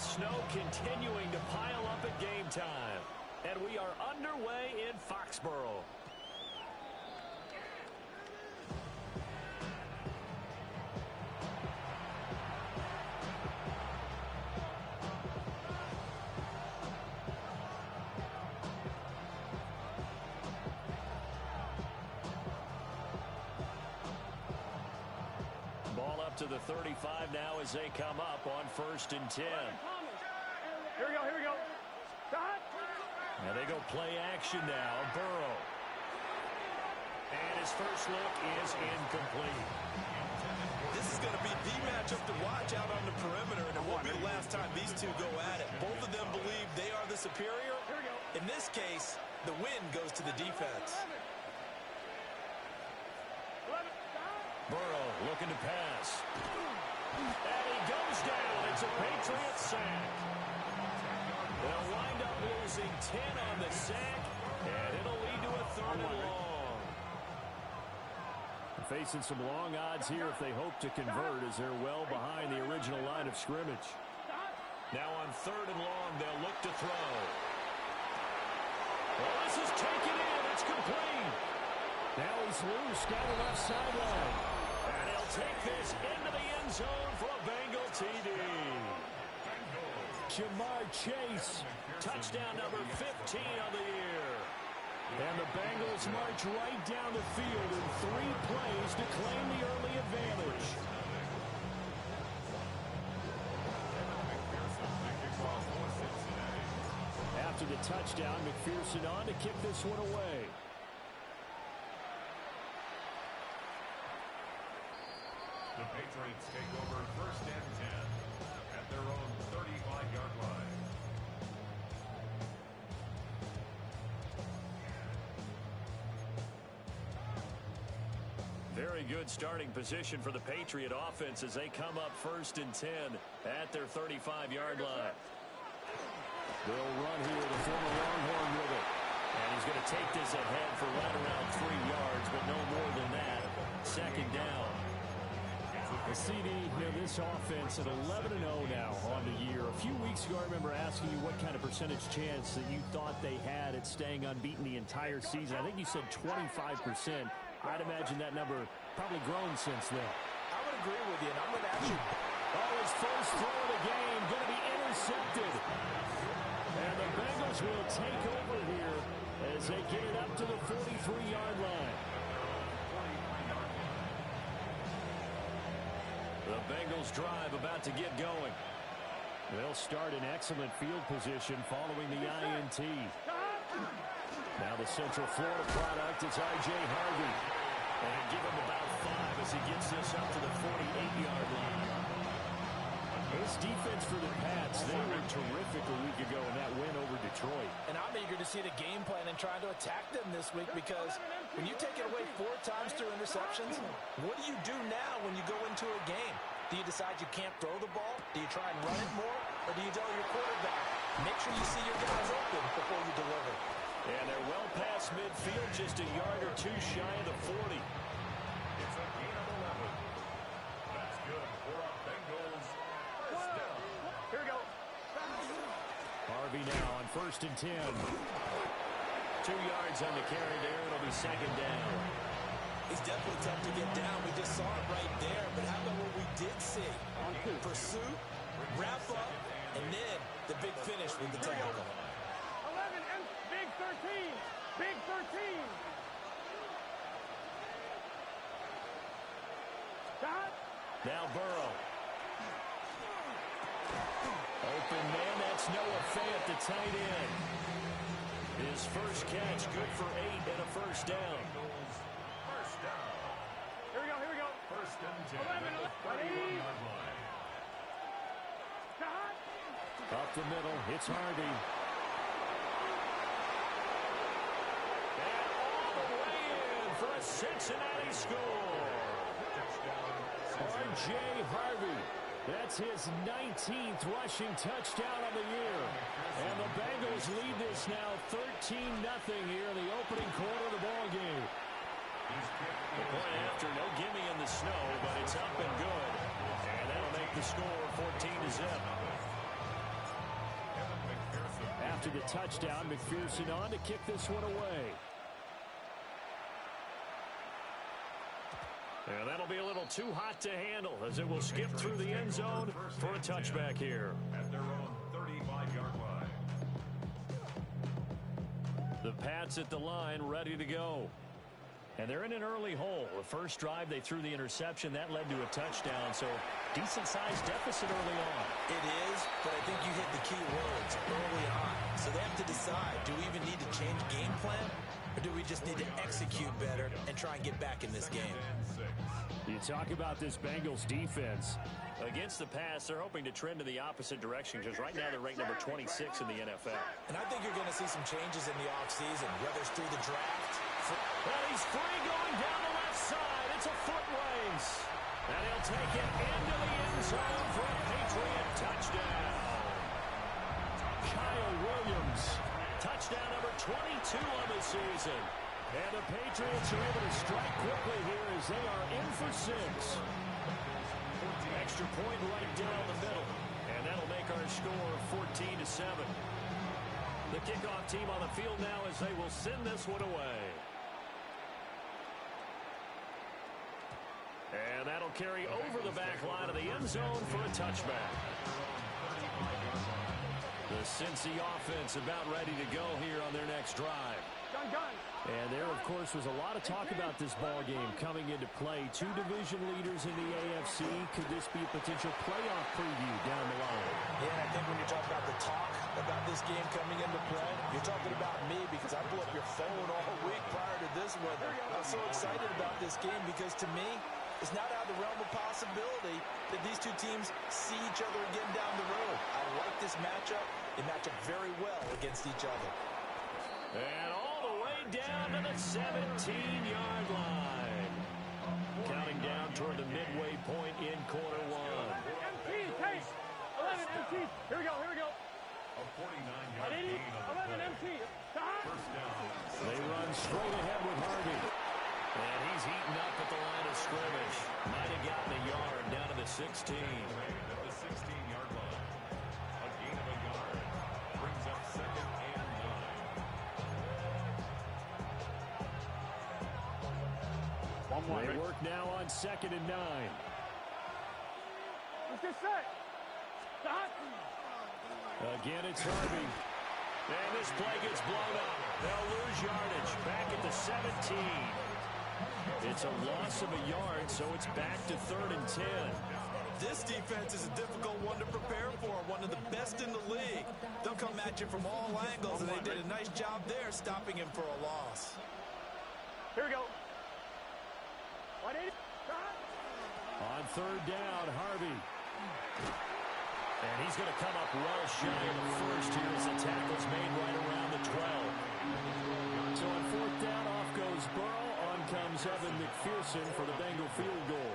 snow continuing to pile up at game time. And we are underway in Foxborough. Ball up to the 35 now as they come up on 1st and 10. Here we go, here we go. Now they go play action now. Burrow. And his first look is incomplete. This is going to be the matchup to watch out on the perimeter, and it won't be the last time these two go at it. Both of them believe they are the superior. In this case, the win goes to the defense. Burrow looking to pass. And he goes down. It's a Patriots sack. They'll wind up losing 10 on the sack, and it'll lead to a 3rd and long. Facing some long odds here if they hope to convert, as they're well behind the original line of scrimmage. Now on 3rd and long, they'll look to throw. Well, this is taken in. It's complete. Now he's loose down the left sideline. And he'll take this into the end zone for a Bengal TD. Jamar Chase, touchdown number 15 on the year. And the Bengals march right down the field in 3 plays to claim the early advantage. After the touchdown, McPherson on to kick this one away. The Patriots take over 1st and 10 at their own 35-yard line. Very good starting position for the Patriot offense as they come up 1st and 10 at their 35-yard line. They'll run here, the former Longhorn with it. And he's going to take this ahead for right around 3 yards, but no more than that. 2nd down. The CD, this offense at 11-0 now on the year. A few weeks ago, I remember asking you what kind of percentage chance that you thought they had at staying unbeaten the entire season. I think you said 25%. I'd imagine that number probably grown since then. I would agree with you, and I'm going to ask you. Oh, his first throw of the game going to be intercepted. And the Bengals will take over here as they get it up to the 43-yard line. The Bengals drive about to get going. They'll start in excellent field position following the INT. Now the Central Florida product, it's R.J. Harvey. And give him about 5 as he gets this up to the 48-yard line. This defense for the Pats, they were terrific a week ago in that win over Detroit. And I'm eager to see the game plan and try to attack them this week, because when you take it away 4 times through interceptions, what do you do now when you go into a game? Do you decide you can't throw the ball? Do you try and run it more? Or do you tell your quarterback, make sure you see your guys open before you deliver? And they're well past midfield, just a yard or 2 shy of the 40. It's a gain of 11. That's good for a Bengals first down. Here we go. Harvey now on 1st and 10. 2 yards on the carry there. It'll be 2nd down. He's definitely tough to get down. We just saw it right there. But how about what we did see? Pursuit, wrap up, and then the big finish with the tackle. 11 and big 13. Big 13. Now Burrow. Open man, that's Noah Fant, the tight end. His first catch, good for 8 and a first down. First down. Here we go, here we go. 1st and 10 11, at the 31-yard line. Up the middle, it's Harvey. And all the way in for a Cincinnati score. R.J. Harvey. That's his 19th rushing touchdown of the year. And the Bengals lead this now 13-0 here in the opening quarter of the ball game. The point after, no gimme in the snow, but it's up and good. And that'll make the score 14-0. after the touchdown. McPherson on to kick this one away. And that'll be a little too hot to handle as it will skip through the end zone for a touchback here. At their own 35-yard line. The Pats at the line, ready to go. And they're in an early hole. The first drive, they threw the interception. That led to a touchdown, so decent-sized deficit early on. It is, but I think you hit the key words early on. So they have to decide, do we even need to change game plan, or do we just need to execute better and try and get back in this game? You talk about this Bengals defense. Against the pass, they're hoping to trend in the opposite direction because right now they're ranked number 26 in the NFL. And I think you're going to see some changes in the offseason, whether it's through the draft. And he's free going down the left side. It's a foot race. And he'll take it into the end zone for a Patriot touchdown. Kyle Williams, touchdown number 22 on the season. And the Patriots are able to strike quickly here as they are in for 6. Extra point right down the middle. And that'll make our score 14-7. The kickoff team on the field now as they will send this one away. And that'll carry over the back line of the end zone for a touchback. The Cincy offense about ready to go here on their next drive. And there, of course, was a lot of talk about this ball game coming into play. 2 division leaders in the AFC. Could this be a potential playoff preview down the line? Yeah, and I think when you're talking about the talk about this game coming into play, you're talking about me because I blew up your phone all week prior to this one. I'm so excited about this game because to me, it's not out of the realm of possibility that these two teams see each other again down the road. I like this matchup. They match up very well against each other. And all the way down to the 17-yard line. Counting down toward the midway point in quarter 1. 11 MT, Tate. 11 MT. Here we go, here we go. A 49-yard gain on the 11 MT. First down. They run straight ahead with Harvey. And he's heating up at the line of scrimmage. Might have gotten a yard down to the 16. At the 16-yard line. A gain of a yard. Brings up 2nd and 9. They work now on 2nd and 9. Let's get set. Stop. Again, it's Harvey. And this play gets blown up. They'll lose yardage. Back at the 17. It's a loss of a yard, so it's back to 3rd and 10. This defense is a difficult one to prepare for, one of the best in the league. They'll come at you from all angles, and they did a nice job there stopping him for a loss. Here we go. 180. On 3rd down, Harvey. And he's going to come up well shy of the first here as the tackle's made right around the 12. So on 4th down, off goes Burrow. On comes Evan McPherson for the Bengal field goal.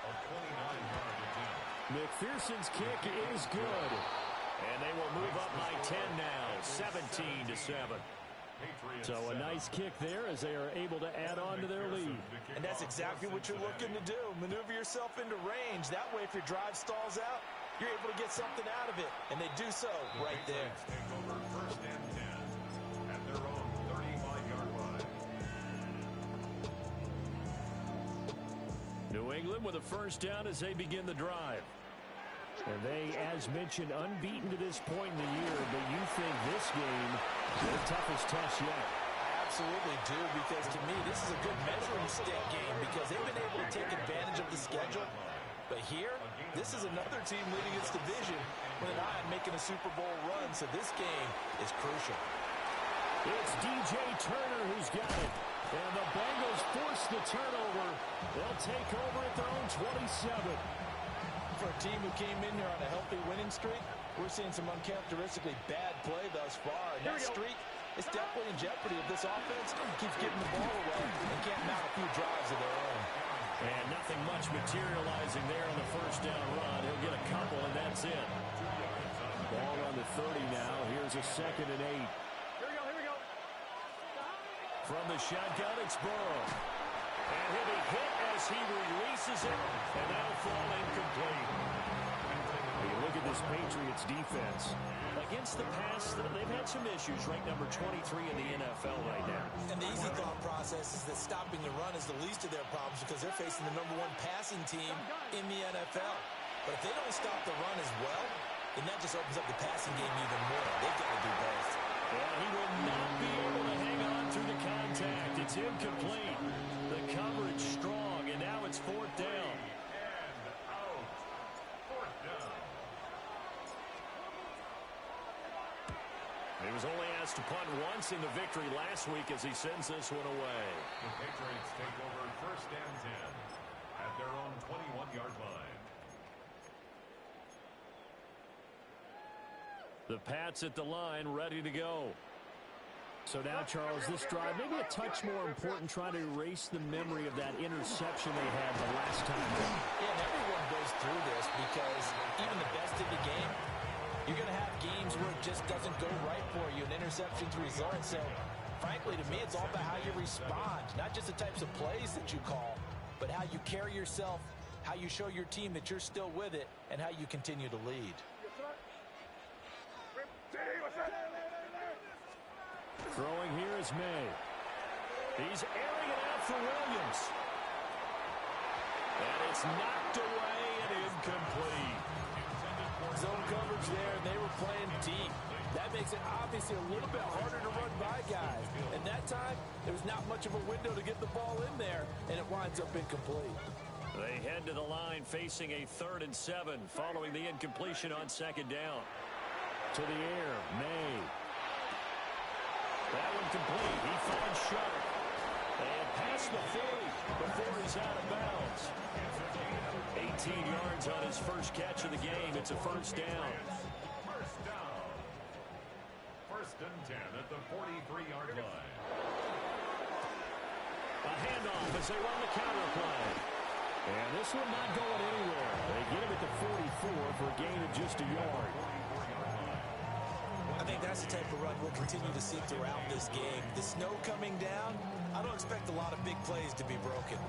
A 29-yard attempt. McPherson's kick is good. And they will move up by 10 now, 17-7. So a nice kick there as they are able to add on to their lead. And that's exactly what you're looking to do. Maneuver yourself into range. That way, if your drive stalls out, you're able to get something out of it. And they do so right there. Take over 1st and 10 at their own 35-yard line. New England with a first down as they begin the drive. And they, as mentioned, unbeaten to this point in the year, but you think this game is their toughest test yet. Absolutely do, because to me, this is a good measuring stick game because they've been able to take advantage of the schedule. But here, this is another team leading its division with an eye on making a Super Bowl run, so this game is crucial. It's DJ Turner who's got it. And the Bengals force the turnover. They'll take over at their own 27. For a team who came in here on a healthy winning streak, we're seeing some uncharacteristically bad play thus far. And that streak is definitely in jeopardy if this offense keeps giving the ball away and can't mount a few drives of their own. And nothing much materializing there on the first down run. He'll get a couple, and that's it. Ball on the 30 now. Here's a 2nd and 8. Here we go. From the shotgun, it's Burrow. And he'll be hit as he releases it, and that'll fall incomplete. You look at the this Patriots defense. Against the pass, they've had some issues, ranked number 23 in the NFL right now. And the easy thought process is that stopping the run is the least of their problems because they're facing the #1 passing team in the NFL. But if they don't stop the run as well, then that just opens up the passing game even more. They've got to do both. And he will not be able to hang on through the contact. It's incomplete. The coverage strong, and now it's 4th down. And out. 4th down. He was only asked to punt once in the victory last week as he sends this one away. The Patriots take over 1st and 10 at their own 21-yard line. The Pats at the line, ready to go. So now, Charles, this drive, maybe a touch more important, trying to erase the memory of that interception they had the last time. Yeah, and everyone goes through this because even the best in the game, you're going to have games where it just doesn't go right for you, and interceptions result. So, frankly, to me, it's all about how you respond, not just the types of plays that you call, but how you carry yourself, how you show your team that you're still with it, and how you continue to lead. Throwing here is May. He's airing it out for Williams. And it's knocked away and incomplete. Zone coverage there, and they were playing deep. That makes it obviously a little bit harder to run by guys. And that time, there was not much of a window to get the ball in there, and it winds up incomplete. They head to the line facing a 3rd and 7 following the incompletion on 2nd down. To the air, May. That one complete. He finds Sharp. And past the 40 before he's out of bounds. 18 yards on his first catch of the game. It's a 1st down. 1st down. 1st and 10 at the 43-yard line. A handoff as they run the counter play. And this one not going anywhere. They get him at the 44 for a gain of just a yard. I think that's the type of run we'll continue to see throughout this game. The snow coming down, I don't expect a lot of big plays to be broken.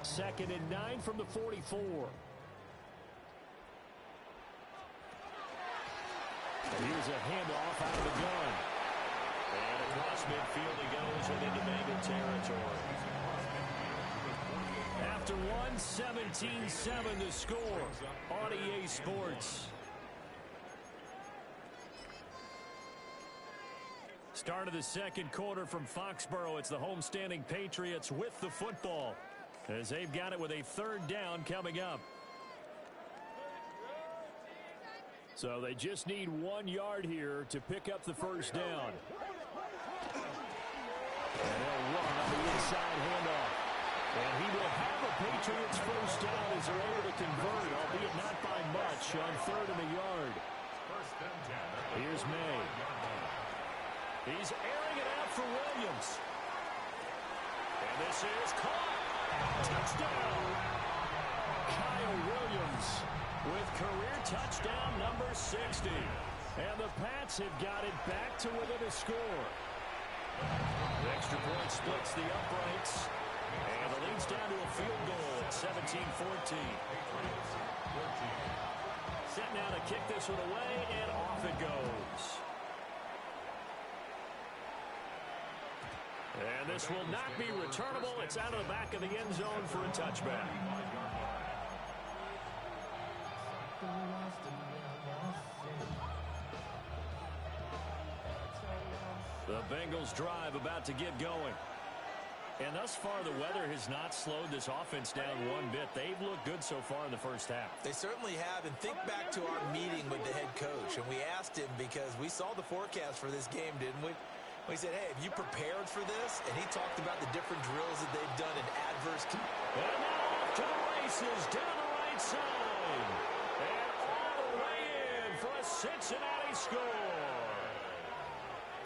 2nd and 9 from the 44. And here's a handoff out of the gun. And across midfield he goes and into Bengal territory. After one, 17-7 the score on EA Sports. Start of the 2nd quarter from Foxborough. It's the homestanding Patriots with the football, as they've got it with a 3rd down coming up. So they just need 1 yard here to pick up the 1st down. And they'll run on the inside handoff. And he will have a Patriots 1st down as they're able to convert, albeit not by much, on 3rd and a yard. 1st and 10. Here's May. He's airing it out for Williams. And this is caught. Touchdown. Kyle Williams with career touchdown number 60. And the Pats have got it back to within a score. The extra point splits the uprights. And the lead's down to a field goal at 17-14. Set now to kick this one away, and off it goes. And this will not be returnable. It's out of the back of the end zone for a touchback. The Bengals drive about to get going. And thus far, the weather has not slowed this offense down one bit. They've looked good so far in the first half. They certainly have. And think back to our meeting with the head coach. And we asked him because we saw the forecast for this game, didn't we? We said, hey, have you prepared for this? And he talked about the different drills that they've done in adverse conditions. And now off to the races down the right side. And all the way in for a Cincinnati score.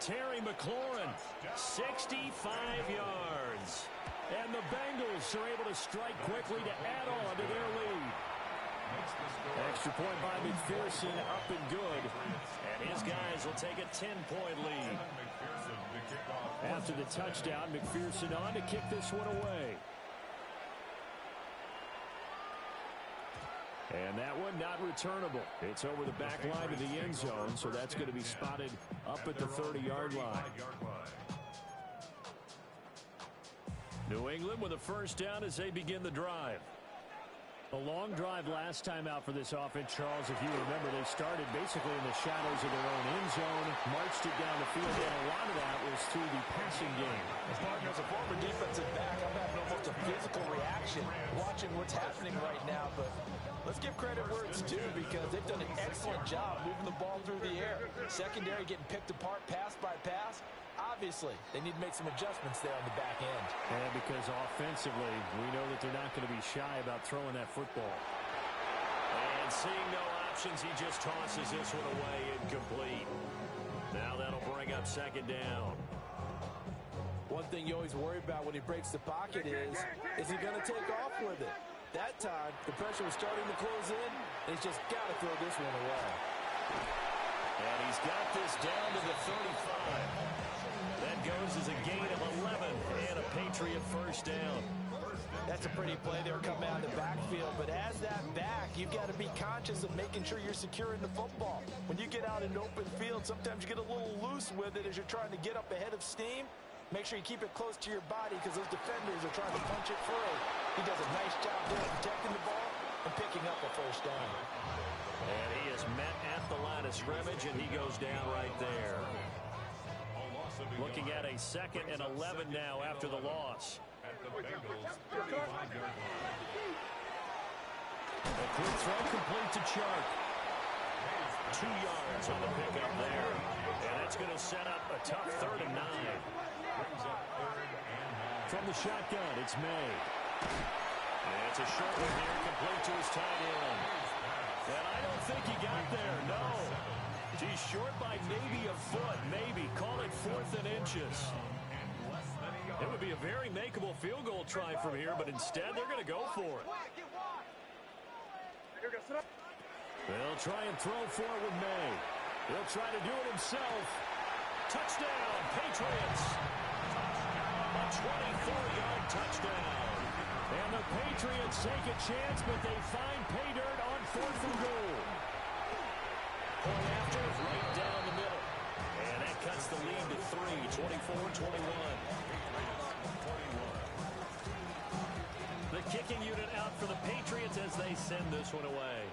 Terry McLaurin, 65 yards. And the Bengals are able to strike quickly to add on to their lead. Extra point by McPherson, up and good. And his guys will take a 10-point lead. After the touchdown, McPherson on to kick this one away. And that one not returnable. It's over the back line of the end zone, so that's going to be spotted up at the 30-yard line. New England with a first down as they begin the drive. A long drive last time out for this offense, Charles. If you remember, they started basically in the shadows of their own end zone, marched it down the field, and a lot of that was through the passing game. Partner, as a former defensive back, I'm having almost a physical reaction watching what's happening right now, but let's give credit where it's due because they've done an excellent job moving the ball through the air. Secondary getting picked apart pass by pass. Obviously, they need to make some adjustments there on the back end. And because offensively, we know that they're not going to be shy about throwing that football. And seeing no options, he just tosses this one away incomplete. Now that'll bring up second down. One thing you always worry about when he breaks the pocket is he going to take off with it? That time, the pressure was starting to close in, and he's just got to throw this one away. And he's got this down to the 35. That goes as a gain of 11 and a Patriot first down. That's a pretty play there coming out of the backfield, but as that back, you've got to be conscious of making sure you're securing the football. When you get out in open field, sometimes you get a little loose with it as you're trying to get up ahead of steam. Make sure you keep it close to your body because those defenders are trying to punch it through. He does a nice job there protecting the ball and picking up a first down. And he is met at the line of scrimmage, and he goes down right there. Looking at a 2nd and 11 now after the loss. A quick throw complete to Chark. 2 yards on the pickup there. And that's going to set up a tough 3rd and 9. From the shotgun, it's May. And it's a short one here, complete to his tight end. And I don't think he got there, no. He's short by maybe a foot, maybe. Call it 4th and inches. It would be a very makeable field goal try from here, but instead they're going to go for it. They'll try and throw for it with May. He'll try to do it himself. Touchdown, Patriots. A 24-yard touchdown. And the Patriots take a chance, but they find pay dirt on 4th and goal. Point after, right down the middle. And that cuts the lead to 3, 24-21. The kicking unit out for the Patriots as they send this one away.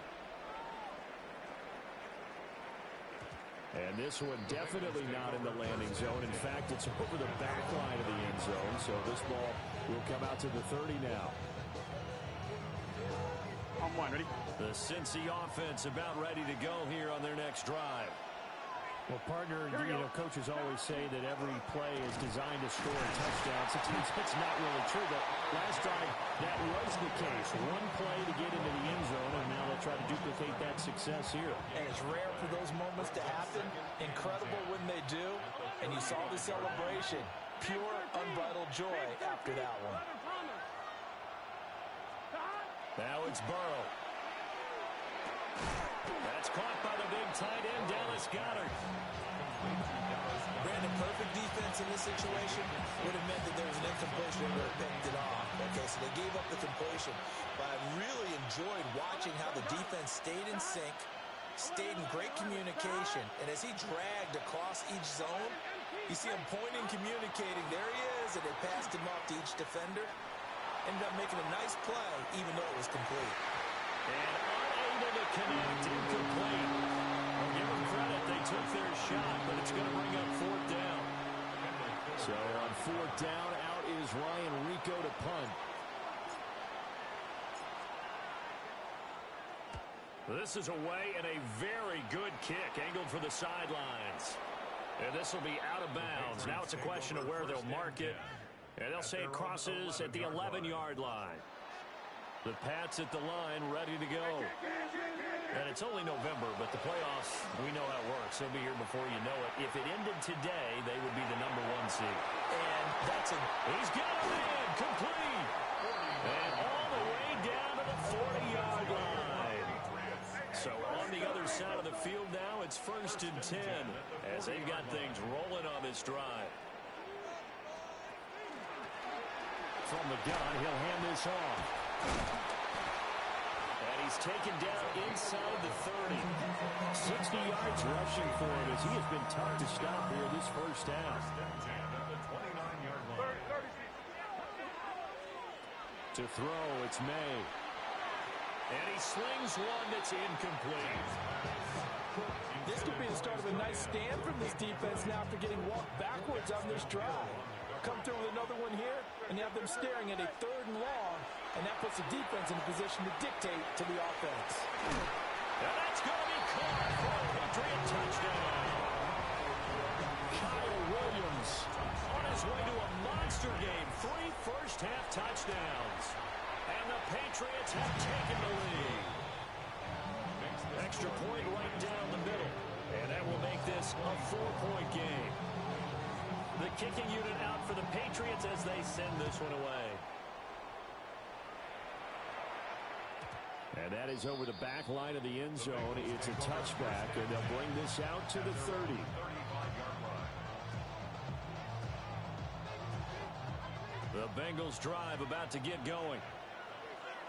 And this one definitely not in the landing zone. In fact, it's over the back line of the end zone. So this ball will come out to the 30 now. On one, ready? The Cincy offense about ready to go here on their next drive. Well, partner, coaches always say that every play is designed to score a touchdown. It's not really true, but last drive, that was the case. One play to get into the end zone, and now they'll try to duplicate that success here. And it's rare for those moments to happen. Incredible when they do. And you saw the celebration. Pure, unbridled joy after that one. Now it's Burrow. That's caught by the big tight end, Dallas Goedert. Brandon, perfect defense in this situation would have meant that there was an incompletion and would have picked it off. Okay, so they gave up the completion. But I really enjoyed watching how the defense stayed in sync, stayed in great communication. And as he dragged across each zone, you see him pointing, communicating. There he is, and they passed him off to each defender. Ended up making a nice play, even though it was complete. And unable to connect, incomplete. I'll give them credit. They took their shot, but it's going to bring up 4th down. So on 4th down, out is Ryan Rico to punt. This is away and a very good kick, angled for the sidelines. And this will be out of bounds. Now it's a question of where they'll mark it. And they'll say it crosses at the 11-yard line. The Pats at the line, ready to go. And it's only November, but the playoffs, we know how it works. They'll be here before you know it. If it ended today, they would be the #1 seed. And that's a... He's got it in, complete. And all the way down to the 40-yard line. So on the other side of the field now, it's 1st and 10 as they've got things rolling on this drive. From the gun, he'll hand this off. And he's taken down inside the 30. 60 yards rushing for him as he has been tough to stop here this first half. To throw, it's May. And he slings one that's incomplete. This could be the start of a nice stand from this defense now after getting walked backwards on this drive. Come through with another one here, and you have them staring at a 3rd and long, and that puts the defense in a position to dictate to the offense. And that's going to be caught for a Patriot touchdown. Kyle Williams on his way to a monster game. 3 first-half touchdowns. And the Patriots have taken the lead. Extra point right down the middle. And that will make this a 4-point game. The kicking unit out for the Patriots as they send this one away. And that is over the back line of the end zone. It's a touchback, and they'll bring this out to the 30. The Bengals drive about to get going.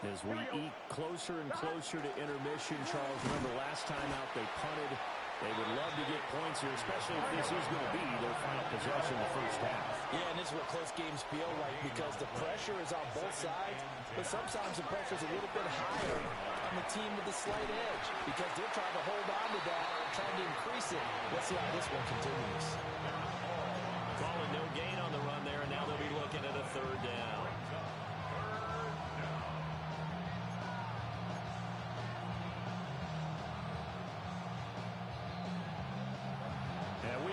As we eke closer and closer to intermission, Charles, remember last time out they punted. They would love to get points here, especially if this is going to be their final possession in the first half. Yeah, and this is what close games feel like because the pressure is on both sides, but sometimes the pressure is a little bit higher on the team with the slight edge because they're trying to hold on to that, trying to increase it. Let's see how this one continues. Calling no gain on the run there, and now they'll be looking at a 3rd down.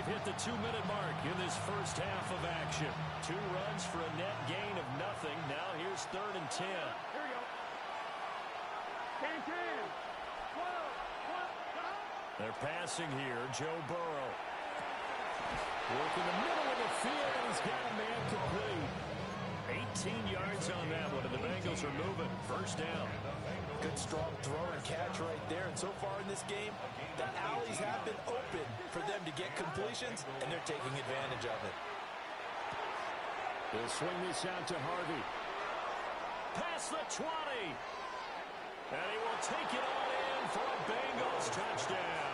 Hit the 2-minute mark in this first half of action. 2 runs for a net gain of nothing. Now here's 3rd and 10. Here we go. 10, 12. They're passing here. Joe Burrow. Work in the middle of the field, and he's got a man complete. 18 yards on that one, and the Bengals are moving. First down. Good strong throw and catch right there. And so far in this game, the alleys have been open for them to get completions, and they're taking advantage of it. They'll swing this out to Harvey. Past the 20. And he will take it on in for a Bengals touchdown.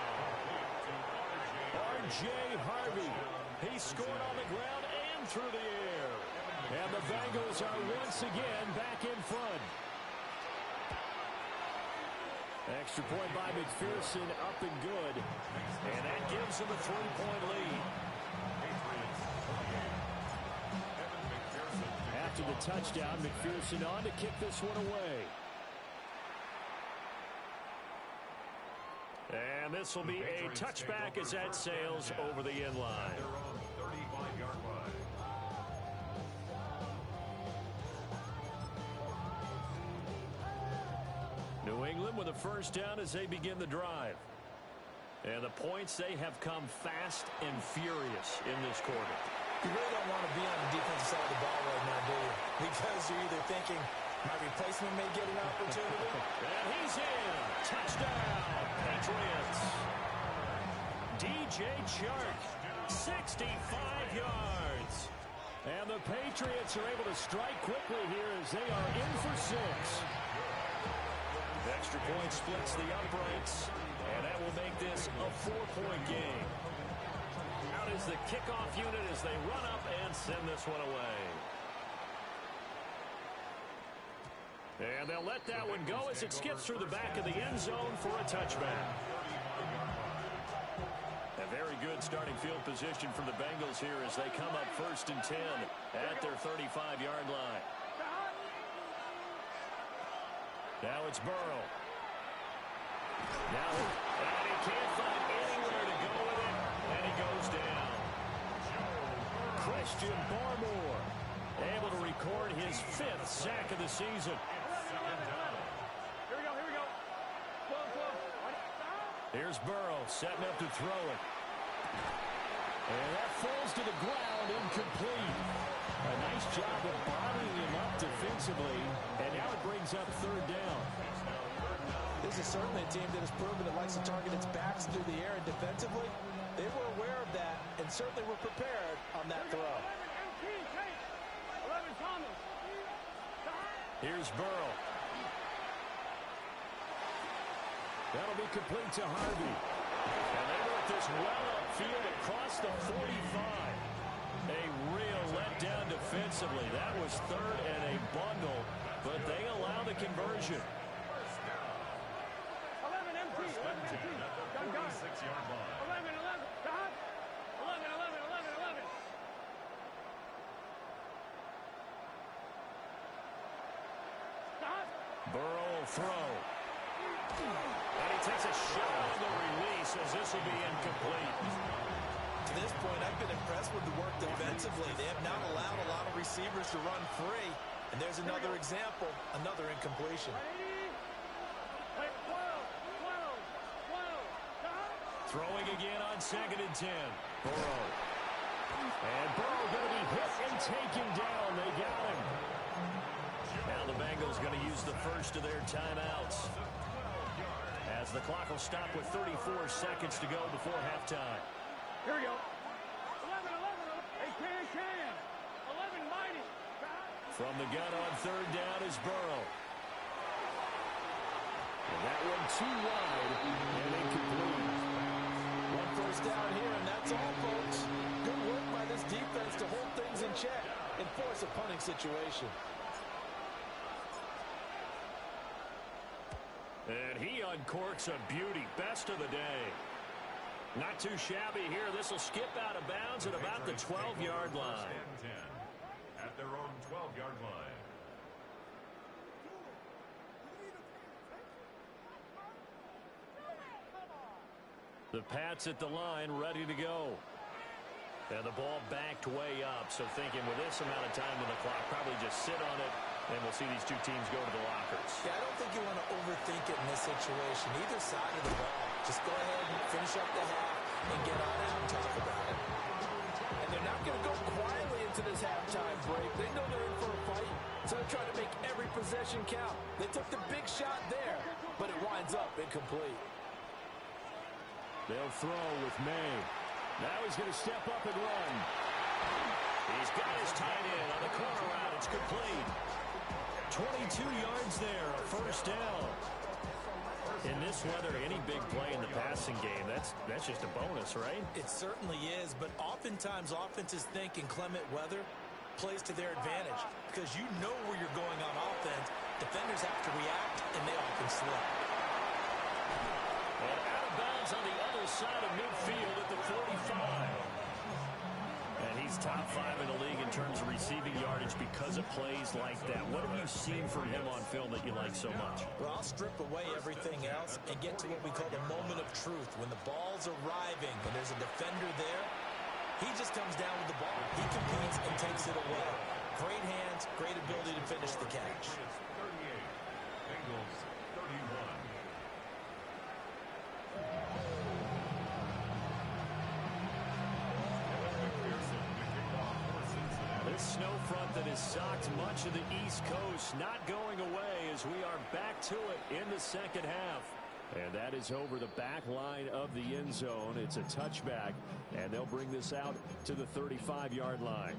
R.J. Harvey. He scored on the ground and through the air. And the Bengals are once again back in front. Extra point by McPherson, up and good. And that gives them a 3-point lead. After the touchdown, McPherson on to kick this one away. And this will be a touchback as that sails over the end line. New England with a first down as they begin the drive. And the points, they have come fast and furious in this quarter. You really don't want to be on the defensive side of the ball right now, do you? Because you're either thinking, my replacement may get an opportunity. And he's in. Touchdown, Patriots. DJ Chark, 65 yards. And the Patriots are able to strike quickly here as they are in for 6. Extra point splits the uprights, and that will make this a 4-point game. Out is the kickoff unit as they run up and send this one away. And they'll let that one go as it skips through the back of the end zone for a touchback. A very good starting field position for the Bengals here as they come up 1st and 10 at their 35-yard line. Now it's Burrow. Now, and he can't find anywhere to go with it, and he goes down. Christian Barmore able to record his 5th sack of the season. Here we go. Here's Burrow setting up to throw it. And that falls to the ground, incomplete. A nice job of bottling him up defensively, and now it brings up 3rd down. This is certainly a team that has proven it likes to target its backs through the air, and defensively, they were aware of that and certainly were prepared on that throw. 11 Thomas. Here's Burrow. That'll be complete to Harvey. And they work this well upfield across the 45. A real letdown defensively. That was third and a bundle, but they allow the conversion. 11 MT. 11 MT. Gun, gun. 46-yard line. 11, 11. Dot. 11, 11, 11, 11. Dot. Burrow will throw. And he takes a shot on the release as this will be incomplete. To this point, I've been impressed with the work defensively. They have not allowed a lot of receivers to run free. And there's another example, another incompletion. Ready? Wait, 12, 12, 12. Dot. Throwing again on 2nd and 10. Burrow. And Burrow going to be hit and taken down. They got him. Now the Bengals going to use the first of their timeouts, as the clock will stop with 34 seconds to go before halftime. Here we go. 11, 11, 11. Hey, can. 11, mighty. Dot. From the gun on 3rd down is Burrow. And that one too wide and incomplete. One first down here, and that's all, folks. Good work by this defense to hold things in check and force a punting situation. And he uncorks a beauty. Best of the day. Not too shabby here. This will skip out of bounds at about the 12-yard line. First and 10 at their own 12-yard line. The Pats at the line, ready to go. And the ball backed way up. So thinking with this amount of time on the clock, probably just sit on it, and we'll see these two teams go to the lockers. Yeah, I don't think you want to overthink it in this situation. Either side of the ball. Just go ahead and finish up the half and get on out and talk about it. And they're not going to go quietly into this halftime break. They know they're in for a fight, so they're trying to make every possession count. They took the big shot there, but it winds up incomplete. They'll throw with May. Now he's going to step up and run. He's got his tight end on the corner route. It's complete. 22 yards there, a first down. In this weather, any big play in the passing game, that's just a bonus, right? It certainly is, but oftentimes offenses think inclement weather plays to their advantage because you know where you're going on offense. Defenders have to react, and they often slip. And out of bounds on the other side of midfield at the 45. And he's top 5 in the league in terms of receiving yardage because of plays like that. What have you seen from him on film that you like so much? Well, I'll strip away everything else and get to what we call the moment of truth. When the ball's arriving and there's a defender there, he just comes down with the ball. He competes and takes it away. Great hands, great ability to finish the catch. 38. Bengals 31. This snow front that has socked much of the East Coast not going away as we are back to it in the second half. And that is over the back line of the end zone. It's a touchback, and they'll bring this out to the 35-yard line.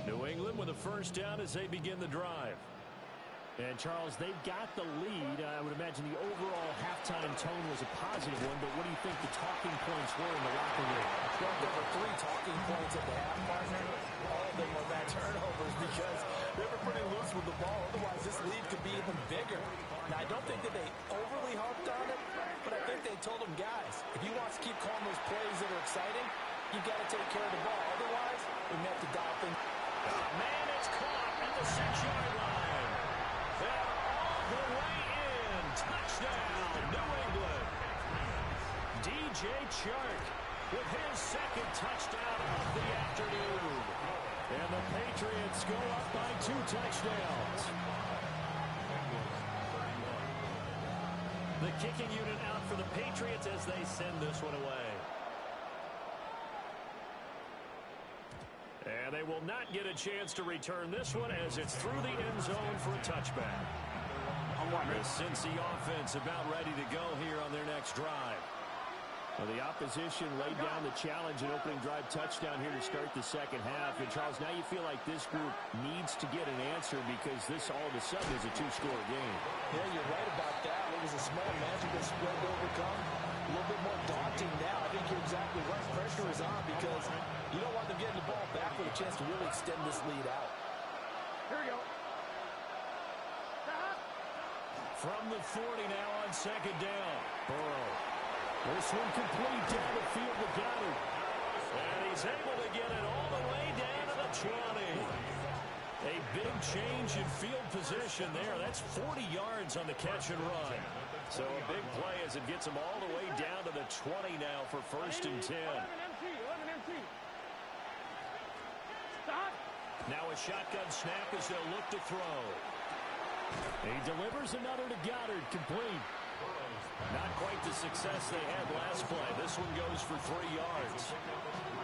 New England with a first down as they begin the drive. And, Charles, they've got the lead. I would imagine the overall halftime tone was a positive one, but what do you think the talking points were in the locker room? Well, there were 3 talking points at the half, partner. All of them were bad turnovers because they were pretty loose with the ball. Otherwise, this lead could be even bigger. Now, I don't think that they overly harped on it, but I think they told them, guys, if you want to keep calling those plays that are exciting, you've got to take care of the ball. Otherwise, we may have to dial things. Man, it's caught at the 6-yard line. They're all the way in. Touchdown, New England. DJ Chark with his second touchdown of the afternoon. And the Patriots go up by 2 touchdowns. The kicking unit out for the Patriots as they send this one away. And they will not get a chance to return this one as it's through the end zone for a touchback. The Cincy offense about ready to go here on their next drive. Well, the opposition laid down the challenge and opening drive touchdown here to start the second half. And, Charles, now you feel like this group needs to get an answer because this all of a sudden is a two-score game. Yeah, you're right about that. It was a small manageable spread to overcome. A little bit more daunting now. I think you're exactly right. Pressure is on because you don't want them getting the ball back with a chance to really extend this lead out. Here we go. From the 40 now on second down. Burrow. This one complete down the field to Goddard. And he's able to get it all the way down to the 20. A big change in field position there. That's 40 yards on the catch and run. So a big play as it gets him all the way down to the 20 now for first and 10. 11 empty. Stop. Now a shotgun snap as they'll look to throw. He delivers another to Goddard, complete. Not quite the success they had last play. This one goes for 3 yards.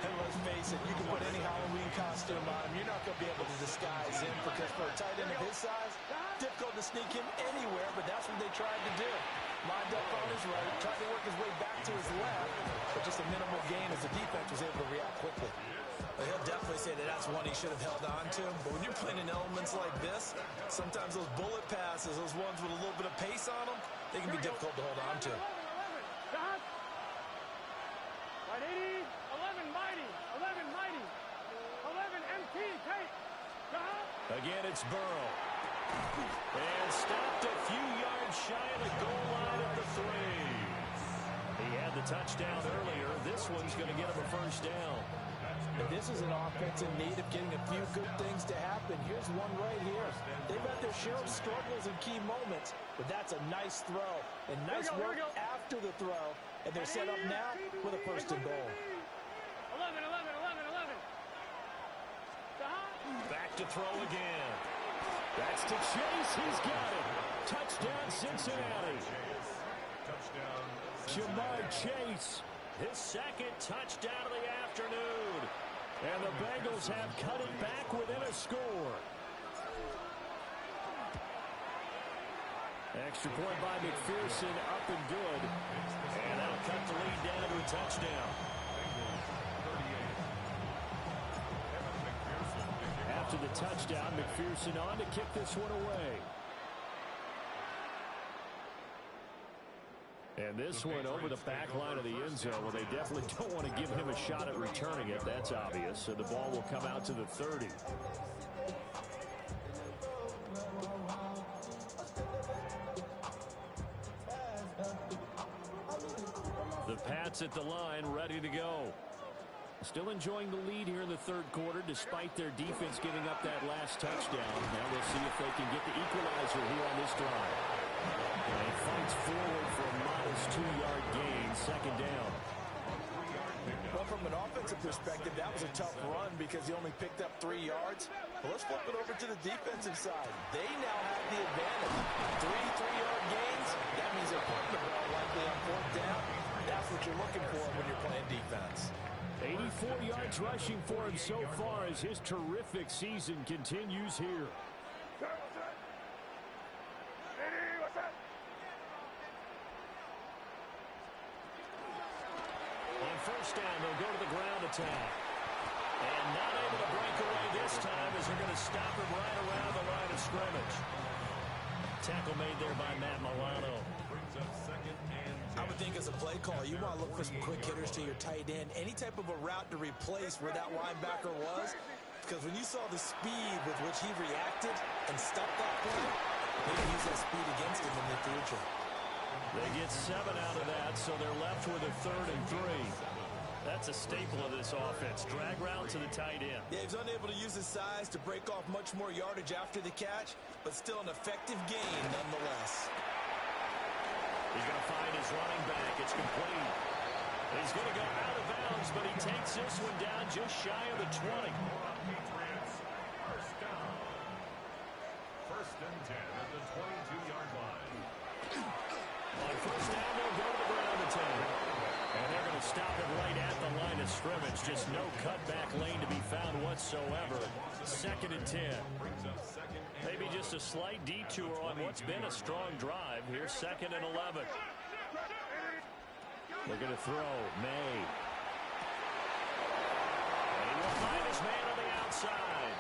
Hey, let's face it, you can put any Halloween costume on him. You're not going to be able to disguise him because for a tight end of his size, difficult to sneak him anywhere, but that's what they tried to do. Lined up on his right, tried to work his way back to his left, but just a minimal gain as the defense was able to react quickly. Well, he'll definitely say that that's one he should have held on to, but when you're playing in elements like this, sometimes those bullet passes, those ones with a little bit of pace on them, they can be difficult to hold on to. 180, 11 mighty, 11 MT, take. Again, it's Burrow. And stopped a few yards shy of the goal line at the 3. He had the touchdown earlier. This one's going to get him a first down. And this is an offense in need of getting a few good things to happen. Here's one right here. They've had their share of struggles in key moments, but that's a nice throw. And nice work after the throw. And they're set up now with a first and goal. 11. Back to throw again. That's to Chase. He's got it. Touchdown, Cincinnati. Jamar Chase. His second touchdown of the afternoon. And the Bengals have cut it back within a score. Extra point by McPherson, up and good. And that'll cut the lead down to a touchdown. After the touchdown, McPherson on to kick this one away. And this one over the back line of the end zone. Well, they definitely don't want to give him a shot at returning it. That's obvious. So the ball will come out to the 30. The Pats at the line, ready to go. Still enjoying the lead here in the third quarter, despite their defense giving up that last touchdown. Now we'll see if they can get the equalizer here on this drive. And he fights forward for a modest 2-yard gain, second down. Well, from an offensive perspective, that was a tough run because he only picked up 3 yards. Well, let's flip it over to the defensive side. They now have the advantage. 3 3-yard gains, that means they're putting the ball likely on fourth down. That's what you're looking for when you're playing defense. 84 yards rushing for him so far as his terrific season continues here. On first down, they'll go to the ground attack. And not able to break away this time as they're going to stop him right around the line of scrimmage. Tackle made there by Matt Milano. I would think as a play call, you want to look for some quick hitters to your tight end. Any type of a route to replace where that linebacker was. Because when you saw the speed with which he reacted and stopped that play, maybe use that speed against him in the future. They get 7 out of that, so they're left with a 3rd and 3. That's a staple of this offense. Drag route to the tight end. Yeah, he's unable to use his size to break off much more yardage after the catch, but still an effective gain nonetheless. He's going to find his running back. It's complete. He's going to go out of bounds, but he takes this one down just shy of the 20. Patriots, first down. First and 10 at the 22-yard line. On first down, they'll go to the ground attack. And they're going to stop it right at the line of scrimmage. Just no cutback lane to be found whatsoever. Second and 10. Maybe just a slight detour on what's been a strong drive. Here's second and 11. They're going to throw. May. And he will find his man on the outside.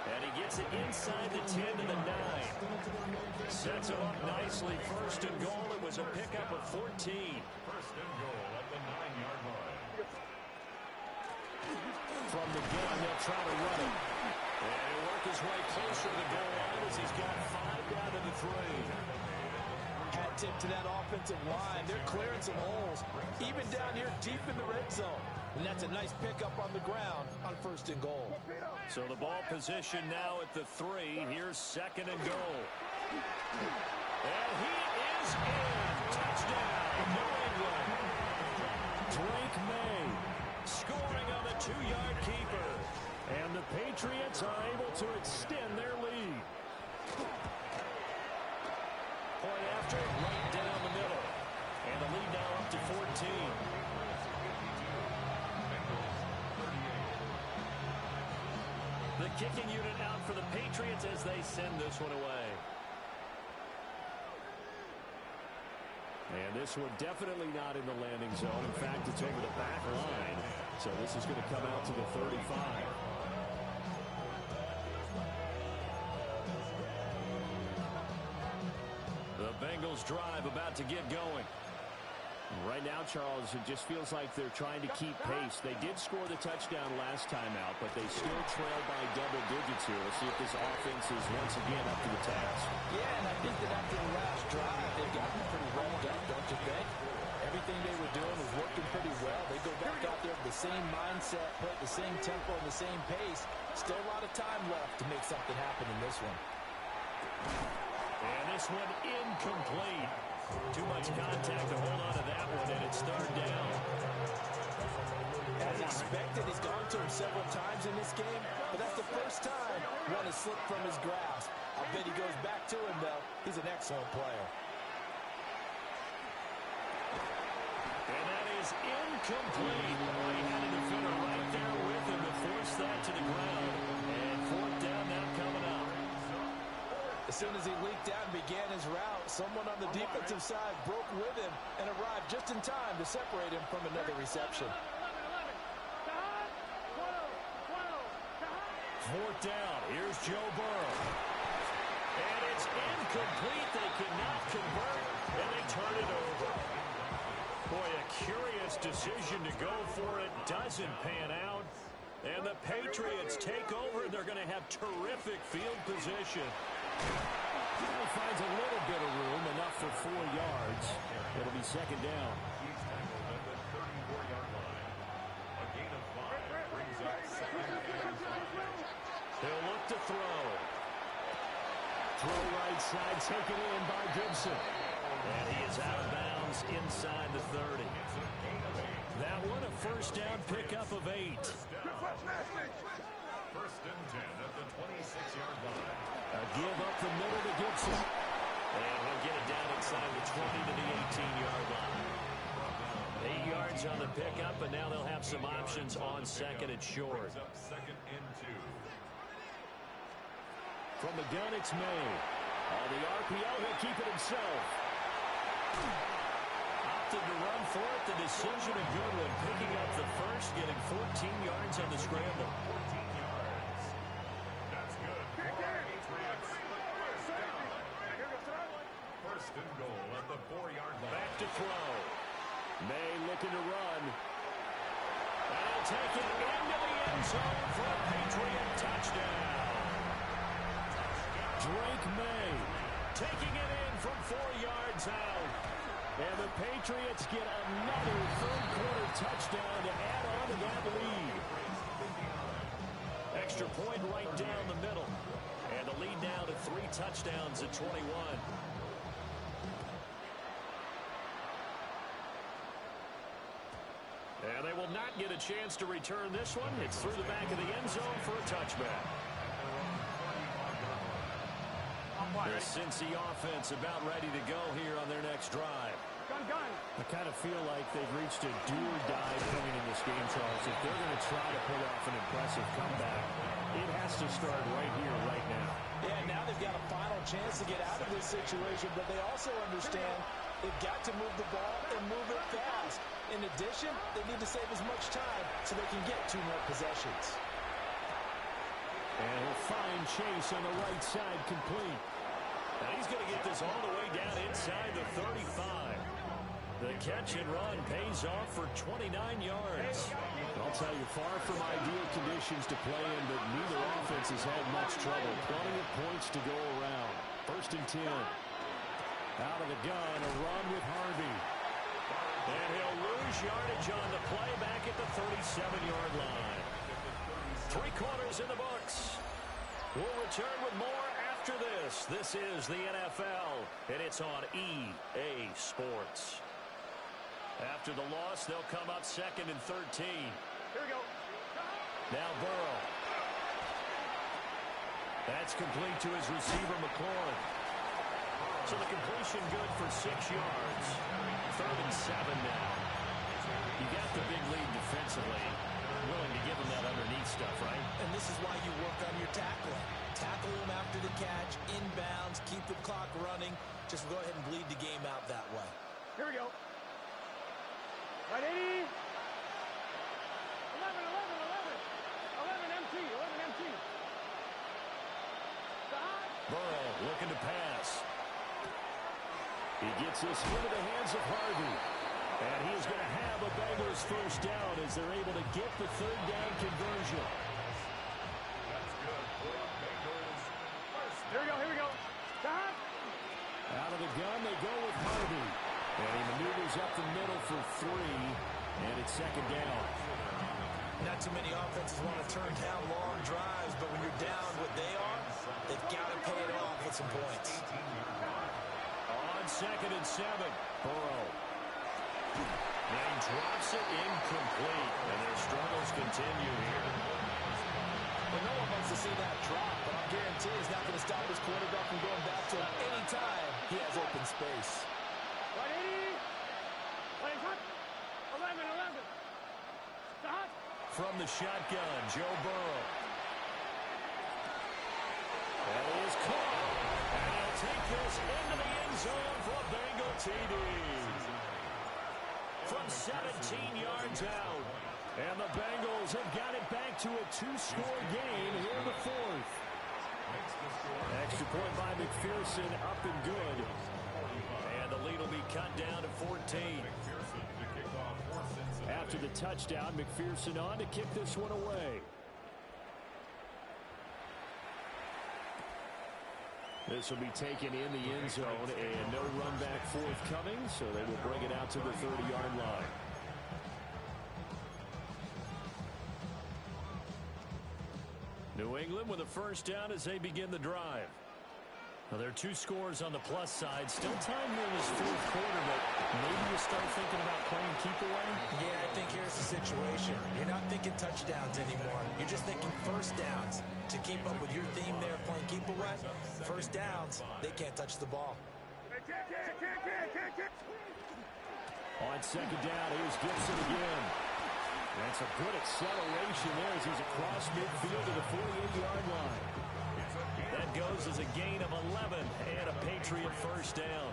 And he gets it inside the 10 to the 9. Sets him up nicely. First and goal. It was a pickup of 14. First and goal at the 9-yard line. From the gun, they'll try to run it. And he'll work his way closer to the goal line as he's got 5 down to the 3. Hat tip to that offensive line. They're clearing some holes, even down here deep in the red zone. And that's a nice pickup on the ground on first and goal. So the ball position now at the 3. Here's second and goal. And he is in. Touchdown, New England. Drake May scoring on the 2-yard keeper. And the Patriots are able to extend their lead. Point after, right down the middle. And the lead now up to 14. The kicking unit out for the Patriots as they send this one away. And this one definitely not in the landing zone. In fact, it's over the back line. So this is going to come out to the 35. The Bengals drive about to get going. Right now, Charles, it just feels like they're trying to keep pace. They did score the touchdown last time out, but they still trail by double digits here. We'll see if this offense is once again up to the task. Yeah, and I think that after the last drive, they've gotten pretty revved up, don't you think? Everything they were doing was working pretty well. They go back out there with the same mindset, play at the same tempo and the same pace. Still a lot of time left to make something happen in this one. And this one incomplete. Too much contact to hold on to that one, and it's third down. As expected, he's gone to him several times in this game, but that's the first time one has slipped from his grasp. I bet he goes back to him, though. He's an excellent player. And that is incomplete. Oh, he had a defender right there with him to force that to the ground. And fourth down now coming up. As soon as he leaked out and began his route, someone on the defensive side broke with him and arrived just in time to separate him from another reception. Fourth down. Here's Joe Burrow. And it's incomplete. They cannot convert, and they turn it over. Boy, a curious decision to go for it. Doesn't pan out. And the Patriots take over. They're going to have terrific field position. He finds a little bit of room, enough for 4 yards. It'll be second down. He's tackled at the 34-yard line. A gain of 5 brings up second and 5. He'll look to throw. Throw right side, taken in by Gibson. And he is out of bounds inside the 30. That one a first down pickup of 8. First and 10 at the 26-yard line. A give up the middle to Gibson. And he'll get it down inside the 20 to the 18-yard line. 8 yards on the pickup, and now they'll have some options on second and short. Brings up second and 2. From the gun, it's May. On the RPO, he'll keep it himself. Opted to run for it. The decision a good one. Picking up the first, getting 14 yards on the scramble. 14 yards. That's good. Patriots. First and goal at the 4-yard line. Back to throw. May looking to run. And he'll take it into the end zone for a Patriot touchdown. Drake May taking it in from 4 yards out. And the Patriots get another third-quarter touchdown to add on to that lead. Extra point right down the middle. And the lead now to 3 touchdowns at 21. And they will not get a chance to return this one. It's through the back of the end zone for a touchback. The Cincy offense about ready to go here on their next drive. I kind of feel like they've reached a do-or-die point in this game, Charles. If they're going to try to pull off an impressive comeback, it has to start right here, right now. Yeah, now they've got a final chance to get out of this situation, but they also understand They've got to move the ball and move it fast. In addition, they need to save as much time so they can get 2 more possessions. And he'll find Chase on the right side complete. And he's going to get this all the way down inside the 35. The catch and run pays off for 29 yards. I'll tell you, far from ideal conditions to play in, but neither offense has had much trouble. Plenty of points to go around. 1st and 10. Out of the gun, a run with Harvey. And he'll lose yardage on the play back at the 37-yard line. 3 quarters in the books. We'll return with more after this. This is the NFL, and it's on EA Sports. After the loss, they'll come up 2nd and 13. Here we go. Now Burrow. That's complete to his receiver, McLaurin. So the completion good for 6 yards. 3rd and 7 now. You got the big lead defensively. Willing to give him that underneath stuff, right? And this is why you work on your tackling. Tackle him after the catch, inbounds, keep the clock running. Just go ahead and bleed the game out that way. Here we go. Right, 80. 11, 11, 11. 11 MT, 11 MT. Stop. Burrow looking to pass. He gets this into the hands of Harvey. And he is going to have a Bengals 1st down as they're able to get the 3rd down conversion. That's good. Bengals first. Here we go, here we go. Stop. Out of the gun, they go with Harvey. And he maneuvers up the middle for 3. And it's 2nd down. Not too many offenses want to turn down long drives, but when you're down what they are, they've got to pay it off with some points. On 2nd and 7. Burrow. And drops it incomplete. And their struggles continue here. Well, no one wants to see that drop, but I'll guarantee he's not going to stop his quarterback from going back to him any time he has open space. Right, 80. Right, cut. 11, 11. Stop. From the shotgun, Joe Burrow. That is caught. And he'll take this into the end zone for a Bengal TD. From 17 yards out. And the Bengals have got it back to a 2-score game here in the 4th. Extra point by McPherson, up and good. And the lead will be cut down to 14. After the touchdown, McPherson on to kick this one away. This will be taken in the end zone, and no run back forthcoming, so they will bring it out to the 30-yard line. New England with a 1st down as they begin the drive. Well, there are 2 scores on the plus side. Still time here in this 4th quarter, but maybe you start thinking about playing keep away? Yeah, I think here's the situation. You're not thinking touchdowns anymore. You're just thinking 1st downs. To keep up with your theme there, playing keep away, 1st downs, they can't touch the ball. On 2nd down, here's Gibson again. That's a good acceleration there as he's across midfield to the 48-yard line. That goes as a gain of 11 and a Patriot 1st down.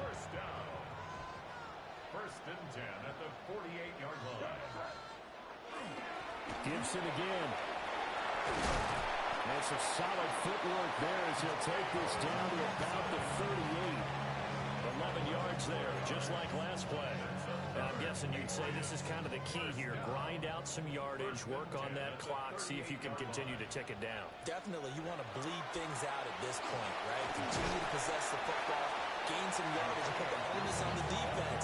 1st and 10 at the 48-yard line. Gibson again. That's some solid footwork there as he'll take this down to about the 38. 11 yards there, just like last play. Now, I'm guessing you'd say this is kind of the key here. Grind out some yardage, work on that clock, see if you can continue to tick it down. Definitely, you want to bleed things out at this point, right? Continue to possess the football, gain some yardage, and put the onus on the defense.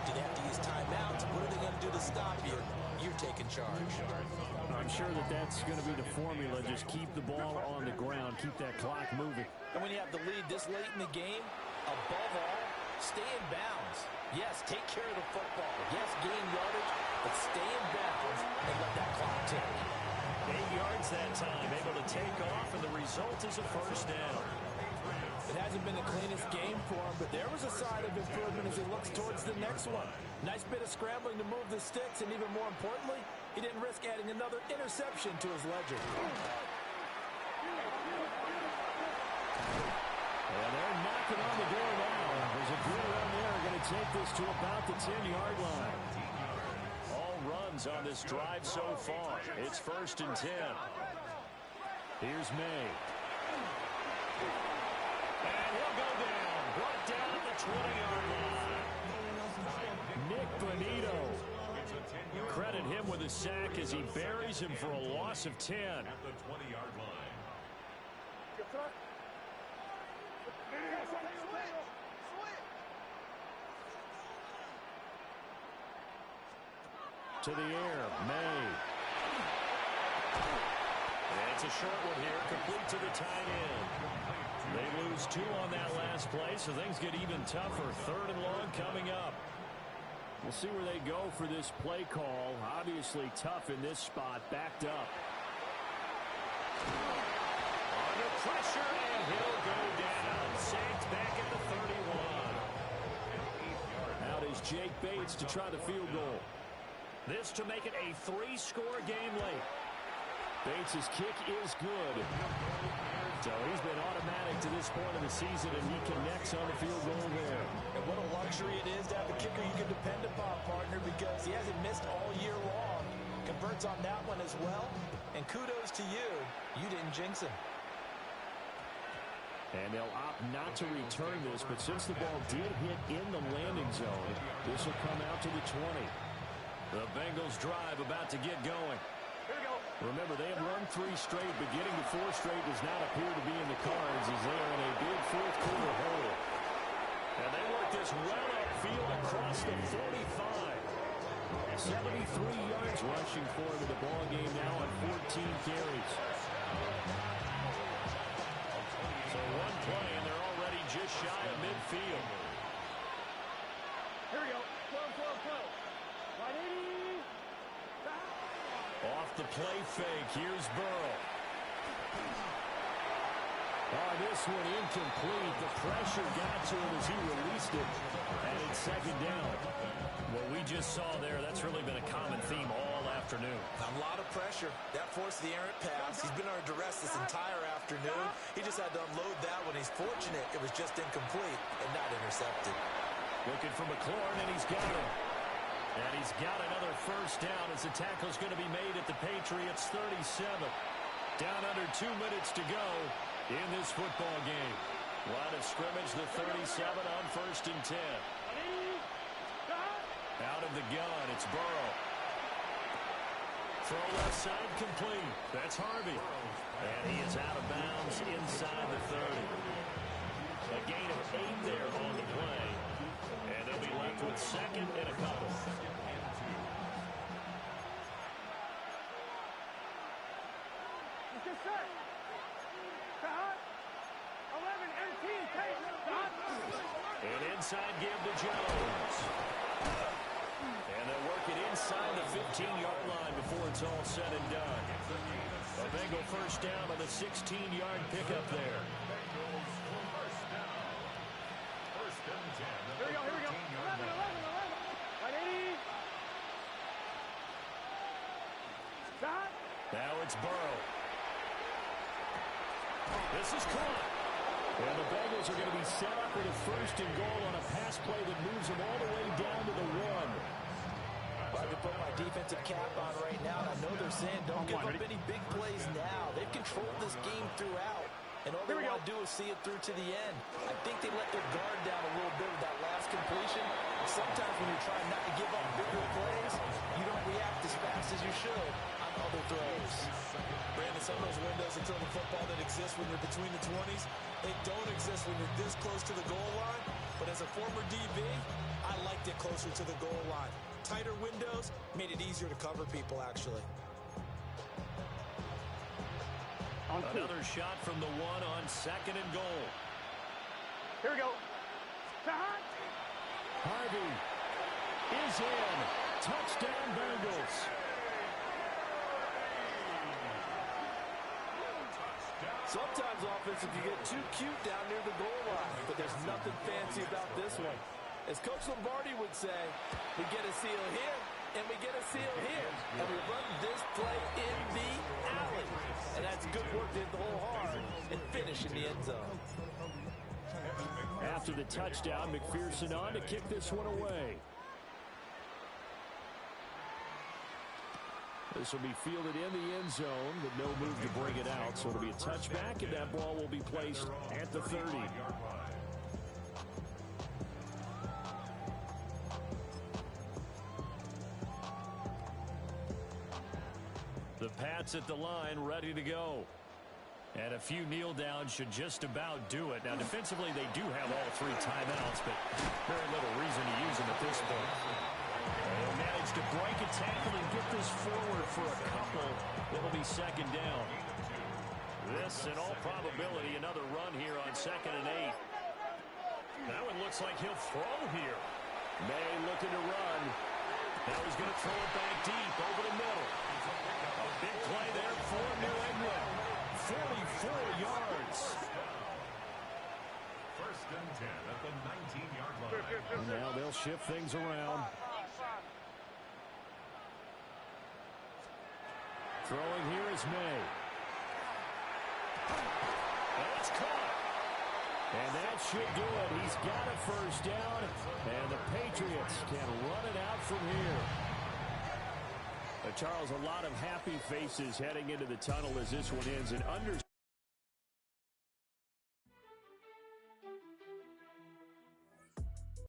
Do they have to use timeouts? What are they going to do to stop you? You're taking charge. I'm sure that that's going to be the formula. Just keep the ball on the ground, keep that clock moving. And when you have the lead this late in the game, above all, stay in bounds. Yes, take care of the football. Yes, gain yardage, but stay in bounds and let that clock tick. 8 yards that time, able to take off, and the result is a 1st down. It hasn't been the cleanest game for him, but there was a sign of improvement as he looks towards the next one. Nice bit of scrambling to move the sticks, and even more importantly, he didn't risk adding another interception to his ledger. And they're knocking on the door now. There's a good run there. Going to take this to about the 10-yard line. All runs on this drive so far. It's 1st and 10. Here's May. And he'll go down. Brought down at the 20-yard line. Nick Bonito. Credit him with a sack as he buries him for a loss of 10. At the 20-yard line. To the air, May. And it's a short one here, complete to the tight end. They lose 2 on that last play, so things get even tougher. 3rd and long coming up. We'll see where they go for this play call. Obviously tough in this spot, backed up. Under pressure, and he'll go down. Sacked back at the 31. Out is Jake Bates to try the field goal. This to make it a 3-score game late. Bates' kick is good. So he's been automatic to this point of the season, and he connects on the field goal there. And what a luxury it is to have a kicker you can depend upon, partner, because he hasn't missed all year long. Converts on that one as well. And kudos to you. You didn't jinx him. And they'll opt not to return this, but since the ball did hit in the landing zone, this will come out to the 20. The Bengals drive about to get going. Remember, they have won 3 straight, but getting to 4 straight does not appear to be in the cards as they are in a big 4th quarter hole. And they work this well upfield across the 45. 73 yards rushing for him in the ball game now on 14 carries. So one play, and they're already just shy of midfield. Here we go. Close. 180. Off the play fake, here's Burrow. Oh, this one incomplete. The pressure got to him as he released it, and it's 2nd down. What we just saw there, that's really been a common theme all afternoon. A lot of pressure. That forced the errant pass. He's been under duress this entire afternoon. He just had to unload that one. He's fortunate it was just incomplete and not intercepted. Looking for McLaurin, and he's got him. And he's got another 1st down as the tackle's going to be made at the Patriots 37. Down under 2 minutes to go in this football game. Line of scrimmage, the 37 on 1st and 10. Out of the gun, it's Burrow. Throw left side complete. That's Harvey. And he is out of bounds inside the 30. A gain of 8 there on the play. And they'll be left with 2nd and a couple. And inside give to Jones. And they'll work it inside the 15-yard line before it's all said and done. A Bengal 1st down on the 16-yard pickup there. Here we go. 11. 180. Stop. Now it's Burrow. This is caught. And the Bengals are going to be set up with a 1st and goal on a pass play that moves them all the way down to the 1. I can put my defensive cap on right now, and I know they're saying don't give up any big plays now. They've controlled this game throughout, and all they want to do is see it through to the end. I think they let their guard down a little bit with that last completion. Sometimes when you're trying not to give up bigger plays, you don't react as fast as you should on other throws. Brandon, some of those windows until the football that exists when you're between the 20s, they don't exist when you're this close to the goal line. But as a former DB, I liked it closer to the goal line. Tighter windows made it easier to cover people, actually. Another shot from the 1 on 2nd and goal. Here we go. Harvey is in. Touchdown, Bengals. Sometimes offensive, you get too cute down near the goal line, but there's nothing fancy about this one. As Coach Lombardi would say, we get a seal here, and we get a seal here, and we run this play in the alley. And that's good work to hit the hole hard and finish in the end zone. after the touchdown. McPherson on to kick this one away. This will be fielded in the end zone, but no move to bring it out. So it'll be a touchback, and that ball will be placed at the 30. The Pats at the line, ready to go. And a few kneel downs should just about do it. Now, defensively, they do have all 3 timeouts, but very little reason to use them at this point. They'll manage to break a tackle and get this forward for a couple. It'll be second down. This, in all probability, another run here on 2nd and 8. That one looks like he'll throw here. May looking to run. Now he's going to throw it back deep over the middle. A big play there for New England. 44 yards. First and 10 at the 19-yard line. And now they'll shift things around. Throwing here is May. And it's caught. And that should do it. He's got a first down. And the Patriots can run it out from here. Charles, a lot of happy faces heading into the tunnel as this one ends. And under